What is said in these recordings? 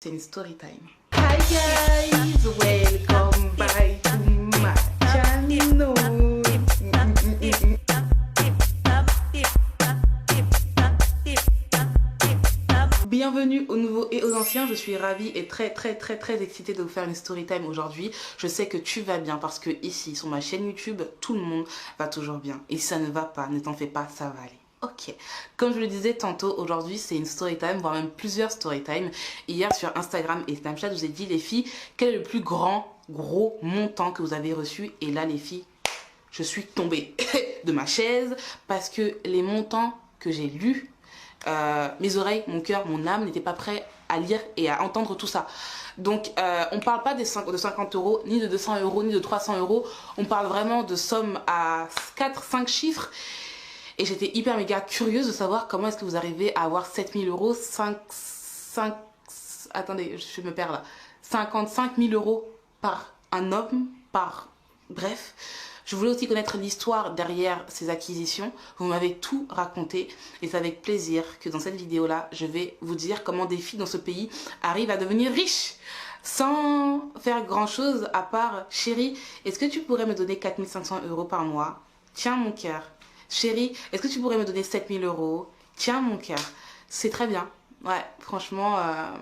C'est une story time. Hi guys, welcome back to my channel. Bienvenue aux nouveaux et aux anciens, je suis ravie et très excitée de vous faire une story time aujourd'hui. Je sais que tu vas bien parce que ici, sur ma chaîne YouTube, tout le monde va toujours bien. Et si ça ne va pas, ne t'en fais pas, ça va aller. Ok, comme je le disais tantôt, aujourd'hui c'est une story time, voire même plusieurs story time. Hier sur Instagram et Snapchat, je vous ai dit les filles, quel est le plus gros montant que vous avez reçu? Et là les filles, je suis tombée de ma chaise parce que les montants que j'ai lus, mes oreilles, mon cœur, mon âme n'étaient pas prêts à lire et à entendre tout ça. Donc on parle pas de 50 euros, ni de 200 euros, ni de 300 euros. On parle vraiment de sommes à 4-5 chiffres. Et j'étais hyper méga curieuse de savoir comment est-ce que vous arrivez à avoir 7000 euros, attendez, je me perds là, 55 000 euros par un homme, bref. Je voulais aussi connaître l'histoire derrière ces acquisitions. Vous m'avez tout raconté et c'est avec plaisir que dans cette vidéo-là, je vais vous dire comment des filles dans ce pays arrivent à devenir riches sans faire grand-chose à part, chérie, est-ce que tu pourrais me donner 4500 euros par mois? Tiens mon cœur. Chérie, est-ce que tu pourrais me donner 7000 euros? Tiens mon cœur. C'est très bien. Ouais, franchement, à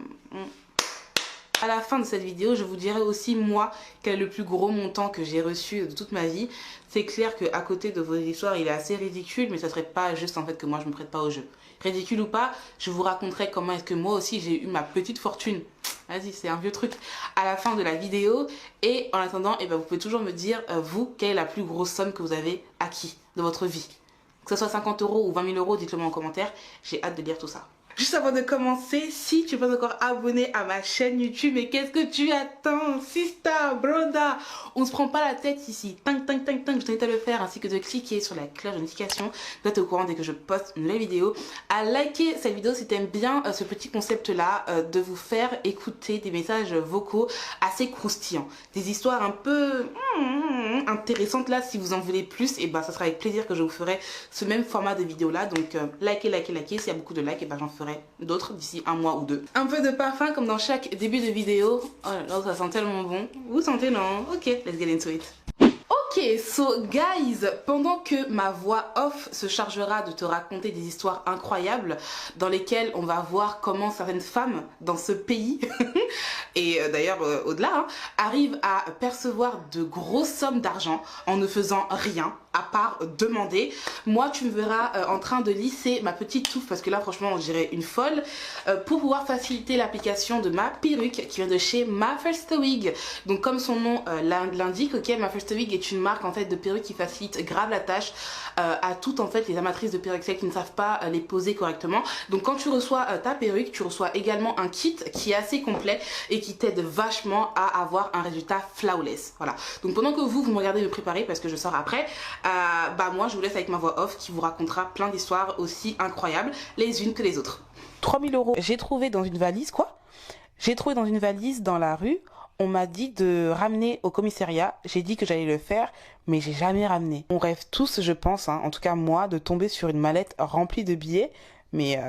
la fin de cette vidéo, je vous dirai aussi moi quel est le plus gros montant que j'ai reçu de toute ma vie. C'est clair qu'à côté de vos histoires, il est assez ridicule, mais ça serait pas juste en fait que moi je me prête pas au jeu. Ridicule ou pas, je vous raconterai comment est-ce que moi aussi j'ai eu ma petite fortune. Vas-y, c'est un vieux truc. À la fin de la vidéo. Et en attendant, eh ben, vous pouvez toujours me dire, vous, quelle est la plus grosse somme que vous avez acquis de votre vie. Que ce soit 50 euros ou 20 000 euros, dites-le moi en commentaire. J'ai hâte de lire tout ça. Juste avant de commencer, si tu n'es pas encore abonné à ma chaîne YouTube, mais qu'est-ce que tu attends, Sista, broda? On se prend pas la tête ici. Tang, je t'invite à le faire, ainsi que de cliquer sur la cloche de notification pour être au courant dès que je poste une nouvelle vidéo. À liker cette vidéo si tu aimes bien ce petit concept-là, de vous faire écouter des messages vocaux assez croustillants. Des histoires un peu intéressantes là, si vous en voulez plus, et ben ça sera avec plaisir que je vous ferai ce même format de vidéo là. Donc likez, s'il y a beaucoup de likes, et ben j'en ferai d'autres d'ici un mois ou deux. Un peu de parfum comme dans chaque début de vidéo. Oh là là, ça sent tellement bon. Vous sentez, non? Ok, let's get into it. Ok, so guys, pendant que ma voix off se chargera de te raconter des histoires incroyables dans lesquelles on va voir comment certaines femmes dans ce pays, et d'ailleurs au-delà, hein, arrivent à percevoir de grosses sommes d'argent en ne faisant rien à part demander. Moi, tu me verras en train de lisser ma petite touffe, parce que là, franchement, on dirait une folle, pour pouvoir faciliter l'application de ma perruque qui vient de chez Ma First Wig. Donc, comme son nom l'indique, ok, Ma First Wig est une marque en fait de perruque qui facilite grave la tâche à toutes en fait les amatrices de perruques, celles qui ne savent pas les poser correctement. Donc, quand tu reçois ta perruque, tu reçois également un kit qui est assez complet et qui t'aide vachement à avoir un résultat flawless. Voilà. Donc, pendant que vous me regardez me préparer, parce que je sors après, bah moi je vous laisse avec ma voix off qui vous racontera plein d'histoires aussi incroyables les unes que les autres. 3000 euros, j'ai trouvé dans une valise, quoi? J'ai trouvé dans une valise dans la rue. On m'a dit de ramener au commissariat. J'ai dit que j'allais le faire, mais j'ai jamais ramené. On rêve tous, je pense, hein, en tout cas moi, de tomber sur une mallette remplie de billets. Mais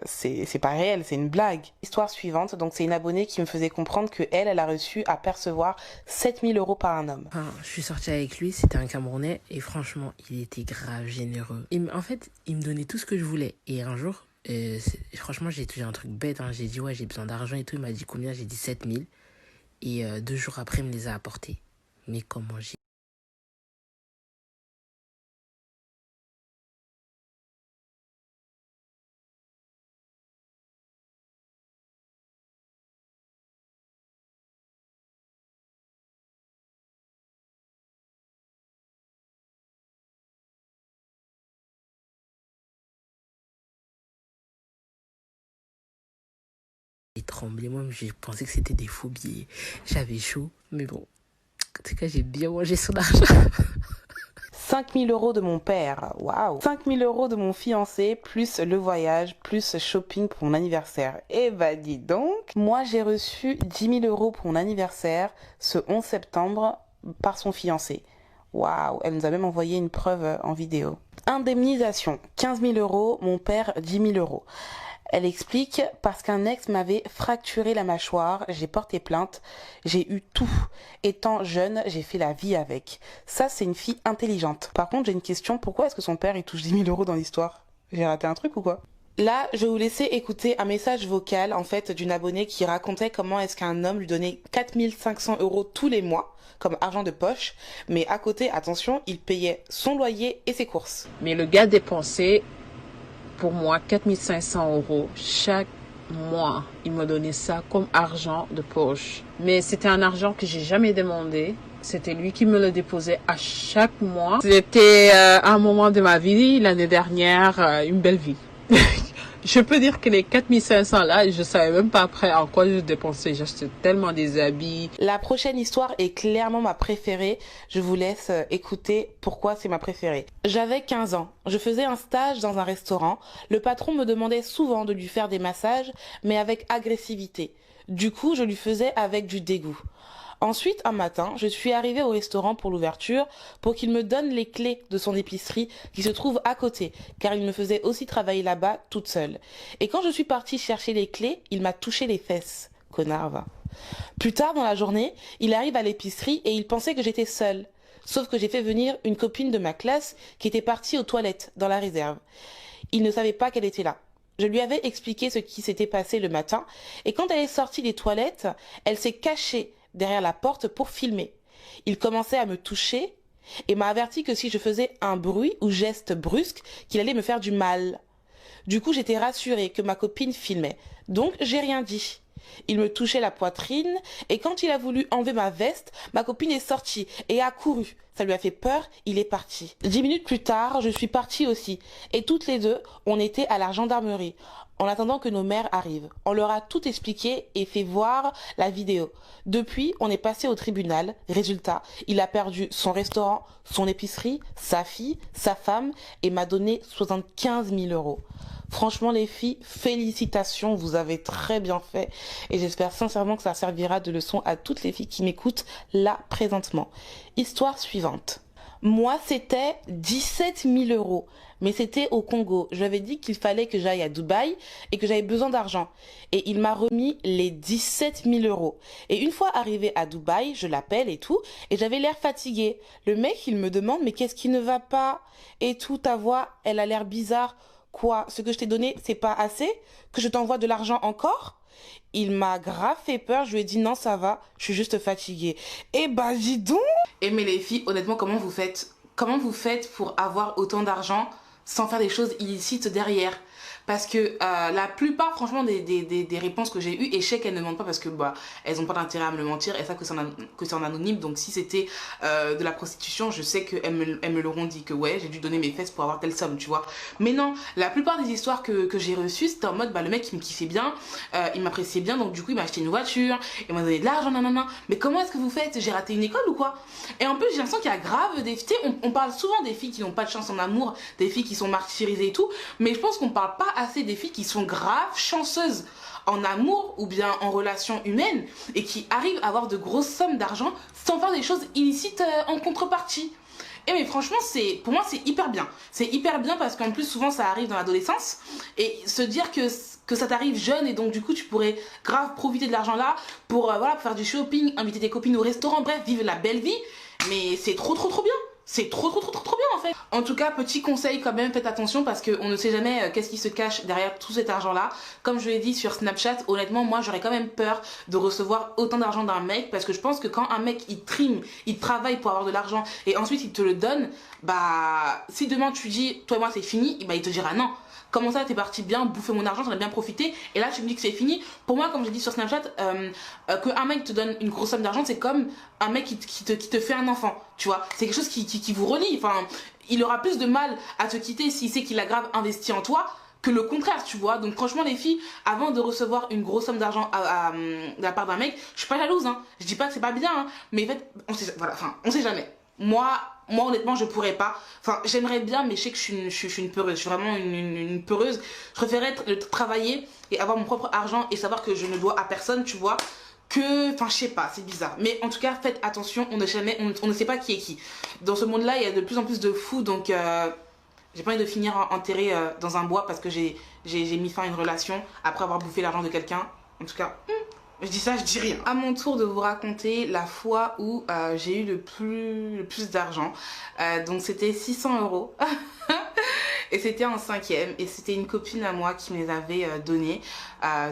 c'est pas réel, c'est une blague. Histoire suivante, donc c'est une abonnée qui me faisait comprendre que elle a reçu à percevoir 7000 euros par un homme. Enfin, je suis sortie avec lui, c'était un Camerounais, et franchement, il était grave généreux. En fait, il me donnait tout ce que je voulais. Et un jour, franchement, j'ai touché un truc bête, hein. J'ai dit, ouais, j'ai besoin d'argent et tout. Il m'a dit combien? J'ai dit 7000. Et 2 jours après, il me les a apportés. Mais comment j'ai... J'ai tremblé, moi, j'ai pensé que c'était des faux billets. J'avais chaud, mais bon. En tout cas, j'ai bien mangé son argent. 5000 euros de mon père, waouh. 5000 euros de mon fiancé, plus le voyage, plus shopping pour mon anniversaire. Eh bah dis donc. Moi j'ai reçu 10 000 euros pour mon anniversaire ce 11 septembre par son fiancé. Waouh, elle nous a même envoyé une preuve en vidéo. Indemnisation, 15 000 euros, mon père 10 000 euros. Elle explique: parce qu'un ex m'avait fracturé la mâchoire, j'ai porté plainte, j'ai eu tout. Étant jeune, j'ai fait la vie avec. Ça, c'est une fille intelligente. Par contre, j'ai une question: pourquoi est-ce que son père il touche 10 000 euros dans l'histoire? J'ai raté un truc ou quoi? Là, je vais vous laisser écouter un message vocal en fait d'une abonnée qui racontait comment est-ce qu'un homme lui donnait 4 500 euros tous les mois comme argent de poche, mais à côté, attention, il payait son loyer et ses courses. Mais le gars dépensait pour moi 4 500 euros chaque mois. Il m'a donné ça comme argent de poche. Mais c'était un argent que j'ai jamais demandé. C'était lui qui me le déposait à chaque mois. C'était un moment de ma vie, l'année dernière, une belle vie. Je peux dire que les 4 500 là, je savais même pas après en quoi je dépensais. J'achetais tellement des habits. La prochaine histoire est clairement ma préférée. Je vous laisse écouter pourquoi c'est ma préférée. J'avais 15 ans. Je faisais un stage dans un restaurant. Le patron me demandait souvent de lui faire des massages, mais avec agressivité. Du coup, je lui faisais avec du dégoût. Ensuite, un matin, je suis arrivée au restaurant pour l'ouverture pour qu'il me donne les clés de son épicerie qui se trouve à côté, car il me faisait aussi travailler là-bas toute seule. Et quand je suis partie chercher les clés, il m'a touché les fesses. Connard, va. Plus tard dans la journée, il arrive à l'épicerie et il pensait que j'étais seule. Sauf que j'ai fait venir une copine de ma classe qui était partie aux toilettes dans la réserve. Il ne savait pas qu'elle était là. Je lui avais expliqué ce qui s'était passé le matin et quand elle est sortie des toilettes, elle s'est cachée derrière la porte pour filmer. Il commençait à me toucher et m'a averti que si je faisais un bruit ou geste brusque, qu'il allait me faire du mal. Du coup, j'étais rassurée que ma copine filmait. Donc, j'ai rien dit. Il me touchait la poitrine et quand il a voulu enlever ma veste, ma copine est sortie et a couru. Ça lui a fait peur, il est parti. 10 minutes plus tard, je suis partie aussi. Et toutes les deux, on était à la gendarmerie, en attendant que nos mères arrivent. On leur a tout expliqué et fait voir la vidéo. Depuis, on est passé au tribunal. Résultat, il a perdu son restaurant, son épicerie, sa fille, sa femme et m'a donné 75 000 euros. Franchement les filles, félicitations, vous avez très bien fait et j'espère sincèrement que ça servira de leçon à toutes les filles qui m'écoutent là présentement. Histoire suivante. Moi c'était 17 000 euros, mais c'était au Congo. Je lui avais dit qu'il fallait que j'aille à Dubaï et que j'avais besoin d'argent. Et il m'a remis les 17 000 euros. Et une fois arrivé à Dubaï, je l'appelle et tout, et j'avais l'air fatiguée. Le mec il me demande mais qu'est-ce qui ne va pas? Et tout, ta voix, elle a l'air bizarre. Quoi, ce que je t'ai donné, c'est pas assez? Que je t'envoie de l'argent encore? Il m'a grave fait peur, je lui ai dit non ça va, je suis juste fatiguée. Eh bah dis donc! Et mais les filles, honnêtement, comment vous faites? Comment vous faites pour avoir autant d'argent sans faire des choses illicites derrière? Parce que la plupart, franchement, des réponses que j'ai eues, et je sais qu'elles ne mentent pas parce que bah, elles n'ont pas d'intérêt à me le mentir, elles savent que c'est en anonyme. Donc si c'était de la prostitution, je sais qu'elles me l'auront dit, que ouais, j'ai dû donner mes fesses pour avoir telle somme, tu vois. Mais non, la plupart des histoires que j'ai reçues, c'était en mode, bah, le mec il me kiffait bien, il m'appréciait bien, donc du coup il m'a acheté une voiture, il m'a donné de l'argent, nanana. Mais comment est-ce que vous faites? J'ai raté une école ou quoi? Et en plus j'ai l'impression qu'il y a grave des filles, on parle souvent des filles qui n'ont pas de chance en amour, des filles qui sont martyrisées et tout, mais je pense qu'on parle pas assez des filles qui sont graves chanceuses en amour ou bien en relation humaine et qui arrivent à avoir de grosses sommes d'argent sans faire des choses illicites en contrepartie. Et mais franchement, pour moi c'est hyper bien. C'est hyper bien parce qu'en plus souvent ça arrive dans l'adolescence et se dire que ça t'arrive jeune et donc du coup tu pourrais grave profiter de l'argent là pour, voilà, pour faire du shopping, inviter tes copines au restaurant, bref, vivre la belle vie. Mais c'est trop bien. C'est trop bien en fait. En tout cas, petit conseil quand même, faites attention parce qu'on ne sait jamais qu'est-ce qui se cache derrière tout cet argent là. Comme je l'ai dit sur Snapchat, honnêtement moi j'aurais quand même peur de recevoir autant d'argent d'un mec parce que je pense que quand un mec il trime, il travaille pour avoir de l'argent et ensuite il te le donne, bah si demain tu dis toi et moi c'est fini, bah il te dira non. Comment ça, t'es parti bien bouffer mon argent, j'en ai bien profité, et là tu me dis que c'est fini. Pour moi, comme j'ai dit sur Snapchat, qu'un mec te donne une grosse somme d'argent, c'est comme un mec qui te fait un enfant, tu vois. C'est quelque chose qui vous relie. Enfin, il aura plus de mal à te quitter s'il sait qu'il a grave investi en toi que le contraire, tu vois. Donc franchement les filles, avant de recevoir une grosse somme d'argent de la part d'un mec, je suis pas jalouse, hein. Je dis pas que c'est pas bien, hein. Mais en fait, on sait jamais. Moi honnêtement je pourrais pas, enfin j'aimerais bien mais je sais que je suis une peureuse, je suis vraiment une peureuse. Je préférerais travailler et avoir mon propre argent et savoir que je ne dois à personne, tu vois, que, enfin je sais pas, c'est bizarre. Mais en tout cas faites attention, on ne sait pas qui est qui. Dans ce monde là il y a de plus en plus de fous, donc J'ai pas envie de finir enterré dans un bois parce que j'ai mis fin à une relation après avoir bouffé l'argent de quelqu'un. En tout cas, je dis ça, je dis rien. À mon tour de vous raconter la fois où j'ai eu le plus d'argent. Donc c'était 600 euros. Et c'était en 5e. Et c'était une copine à moi qui me les avait donnés.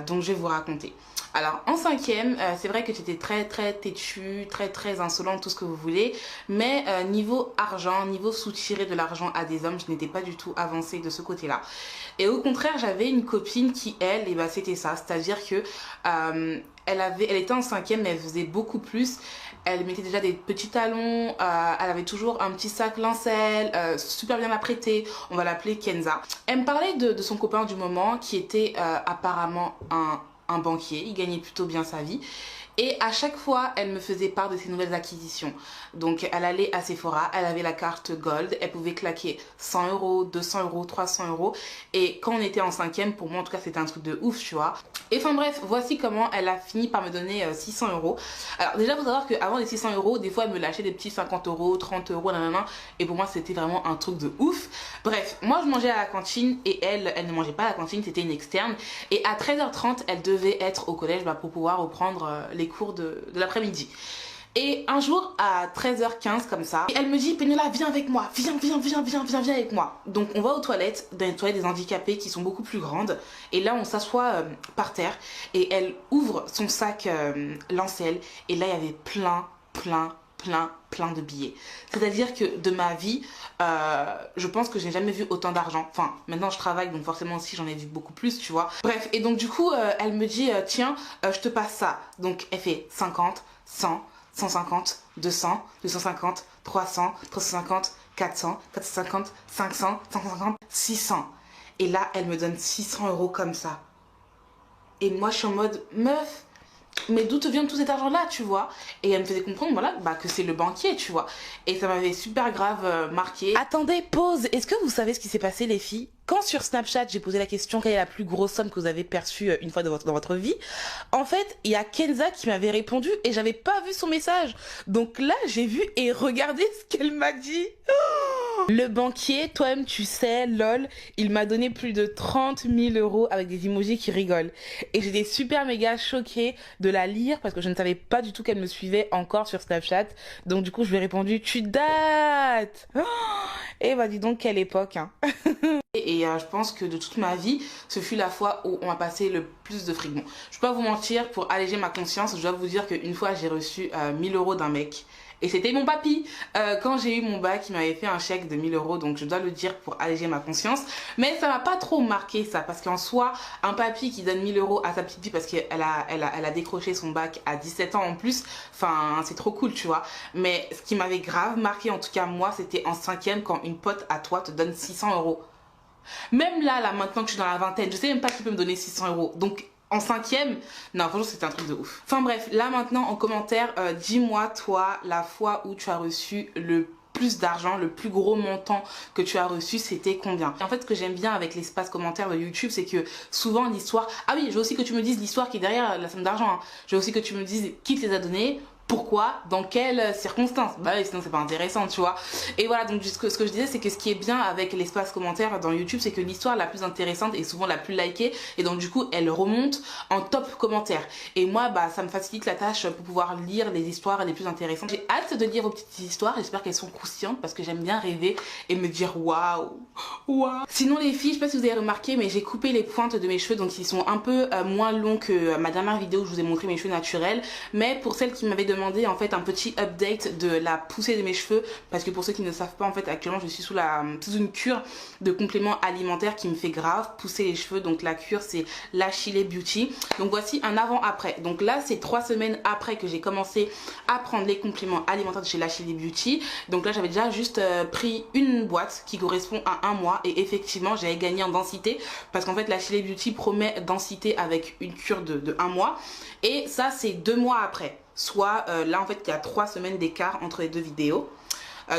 Donc je vais vous raconter. Alors en 5e, c'est vrai que j'étais très têtue, très insolente, tout ce que vous voulez. Mais niveau argent, niveau soutirer de l'argent à des hommes, je n'étais pas du tout avancée de ce côté-là. Et au contraire, j'avais une copine qui, elle, et bah, c'était ça. C'est-à-dire que elle était en 5e, mais elle faisait beaucoup plus. Elle mettait déjà des petits talons, elle avait toujours un petit sac lincel, super bien apprêté, on va l'appeler Kenza. Elle me parlait de son copain du moment qui était apparemment un banquier, il gagnait plutôt bien sa vie. Et à chaque fois, elle me faisait part de ses nouvelles acquisitions. Donc, elle allait à Sephora, elle avait la carte Gold, elle pouvait claquer 100 euros, 200 euros, 300 euros. Et quand on était en 5e, pour moi en tout cas, c'était un truc de ouf, tu vois. Et enfin bref, voici comment elle a fini par me donner 600 euros. Alors déjà, il faut savoir qu'avant les 600 euros, des fois, elle me lâchait des petits 50 euros, 30 euros, nanana. Et pour moi, c'était vraiment un truc de ouf. Bref, moi, je mangeais à la cantine et elle ne mangeait pas à la cantine, c'était une externe. Et à 13h30, elle devait être au collège pour pouvoir reprendre les cours de l'après-midi. Et un jour à 13h15 comme ça, elle me dit Pénéla, viens avec moi, viens avec moi. Donc on va aux toilettes, dans les toilettes des handicapés qui sont beaucoup plus grandes. Et là on s'assoit par terre et elle ouvre son sac lancel et là il y avait plein de billets. C'est-à-dire que de ma vie, je pense que j'ai jamais vu autant d'argent. Enfin, maintenant je travaille, donc forcément aussi j'en ai vu beaucoup plus, tu vois. Bref, et donc du coup, elle me dit, tiens, je te passe ça. Donc elle fait 50, 100, 150, 200, 250, 300, 350, 400, 450, 500, 550, 600. Et là, elle me donne 600 euros comme ça. Et moi, je suis en mode, meuf, mais d'où te vient tout cet argent là, tu vois? Et elle me faisait comprendre, voilà, que c'est le banquier, tu vois. Et ça m'avait super grave marqué. Attendez, pause. Est-ce que vous savez ce qui s'est passé, les filles? Quand sur Snapchat, j'ai posé la question quelle est la plus grosse somme que vous avez perçue une fois dans votre vie, en fait, il y a Kenza qui m'avait répondu et j'avais pas vu son message. Donc là, j'ai vu et regardez ce qu'elle m'a dit. Oh, le banquier, toi-même tu sais, lol, il m'a donné plus de 30 000 euros avec des emojis qui rigolent. Et j'étais super méga choquée de la lire parce que je ne savais pas du tout qu'elle me suivait encore sur Snapchat. Donc du coup, je lui ai répondu, tu dates. Oh, et bah dis donc, quelle époque, hein. Et je pense que de toute ma vie, ce fut la fois où on m'a passé le plus de fric. Bon, je peux pas vous mentir, pour alléger ma conscience, je dois vous dire qu'une fois j'ai reçu 1000 euros d'un mec. Et c'était mon papy. Quand j'ai eu mon bac, il m'avait fait un chèque de 1000 euros, donc je dois le dire pour alléger ma conscience. Mais ça m'a pas trop marqué ça, parce qu'en soi, un papy qui donne 1000 euros à sa petite fille parce qu'elle a décroché son bac à 17 ans en plus, enfin c'est trop cool, tu vois. Mais ce qui m'avait grave marqué, en tout cas moi, c'était en 5e quand une pote à toi te donne 600 euros. Même là, maintenant que je suis dans la vingtaine, je sais même pas qui peut me donner 600 euros. Donc, en 5e, non, franchement, c'était un truc de ouf. Enfin bref, là maintenant, en commentaire, dis-moi, toi, la fois où tu as reçu le plus d'argent, le plus gros montant que tu as reçu, c'était combien? Et en fait, ce que j'aime bien avec l'espace commentaire de YouTube, c'est que souvent l'histoire... Ah oui, je veux aussi que tu me dises l'histoire qui est derrière la somme d'argent. Hein. Je veux aussi que tu me dises qui te les a donnés, pourquoi, dans quelles circonstances. Bah oui, sinon c'est pas intéressant, tu vois. Et voilà, donc ce que je disais, c'est que ce qui est bien avec l'espace commentaire dans YouTube, c'est que l'histoire la plus intéressante est souvent la plus likée, et donc du coup elle remonte en top commentaire. Et moi, bah ça me facilite la tâche pour pouvoir lire les histoires les plus intéressantes. J'ai hâte de lire vos petites histoires, j'espère qu'elles sont croustillantes parce que j'aime bien rêver et me dire waouh, waouh. Sinon les filles, je sais pas si vous avez remarqué, mais j'ai coupé les pointes de mes cheveux, donc ils sont un peu moins longs que ma dernière vidéo où je vous ai montré mes cheveux naturels. Mais pour celles qui m'avaient demandé en fait un petit update de la poussée de mes cheveux, parce que pour ceux qui ne savent pas, en fait actuellement je suis sous une cure de compléments alimentaires qui me fait grave pousser les cheveux. Donc la cure c'est l'Achille Beauty. Donc voici un avant après. Donc là c'est 3 semaines après que j'ai commencé à prendre les compléments alimentaires de chez l'Achille Beauty. Donc là j'avais déjà juste pris une boîte qui correspond à un mois et effectivement j'avais gagné en densité parce qu'en fait l'Achille Beauty promet densité avec une cure de un mois, et ça c'est 2 mois après. Soit là en fait il y a 3 semaines d'écart entre les deux vidéos.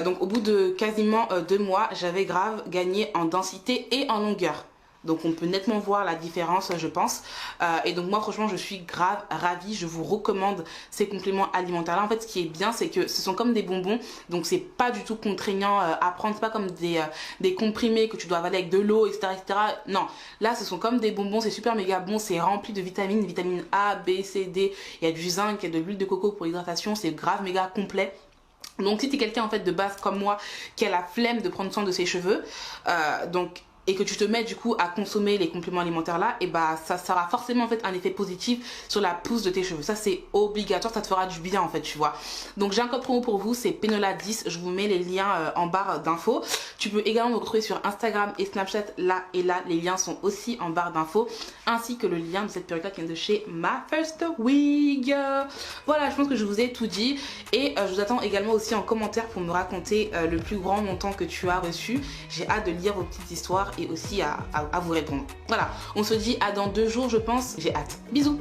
Donc au bout de quasiment 2 mois, j'avais grave gagné en densité et en longueur. Donc on peut nettement voir la différence, je pense. Et donc moi franchement je suis grave ravie, je vous recommande ces compléments alimentaires là. En fait ce qui est bien c'est que ce sont comme des bonbons, donc c'est pas du tout contraignant à prendre, c'est pas comme des comprimés que tu dois avaler avec de l'eau, etc. Non, là ce sont comme des bonbons, c'est super méga bon, c'est rempli de vitamines A, B, C, D, il y a du zinc, il y a de l'huile de coco pour l'hydratation, c'est grave méga complet. Donc si tu es quelqu'un en fait de base comme moi qui a la flemme de prendre soin de ses cheveux, et que tu te mets du coup à consommer les compléments alimentaires là, et bah ça aura forcément en fait un effet positif sur la pousse de tes cheveux. Ça c'est obligatoire, ça te fera du bien en fait, tu vois. Donc j'ai un code promo pour vous, c'est Penola10, je vous mets les liens en barre d'infos. Tu peux également me retrouver sur Instagram et Snapchat là et là, les liens sont aussi en barre d'infos, ainsi que le lien de cette perruque là qui vient de chez Ma First Wig. Voilà, je pense que je vous ai tout dit, et je vous attends également aussi en commentaire pour me raconter le plus grand montant que tu as reçu. J'ai hâte de lire vos petites histoires et aussi à vous répondre. Voilà, on se dit à dans 2 jours je pense, j'ai hâte. Bisous.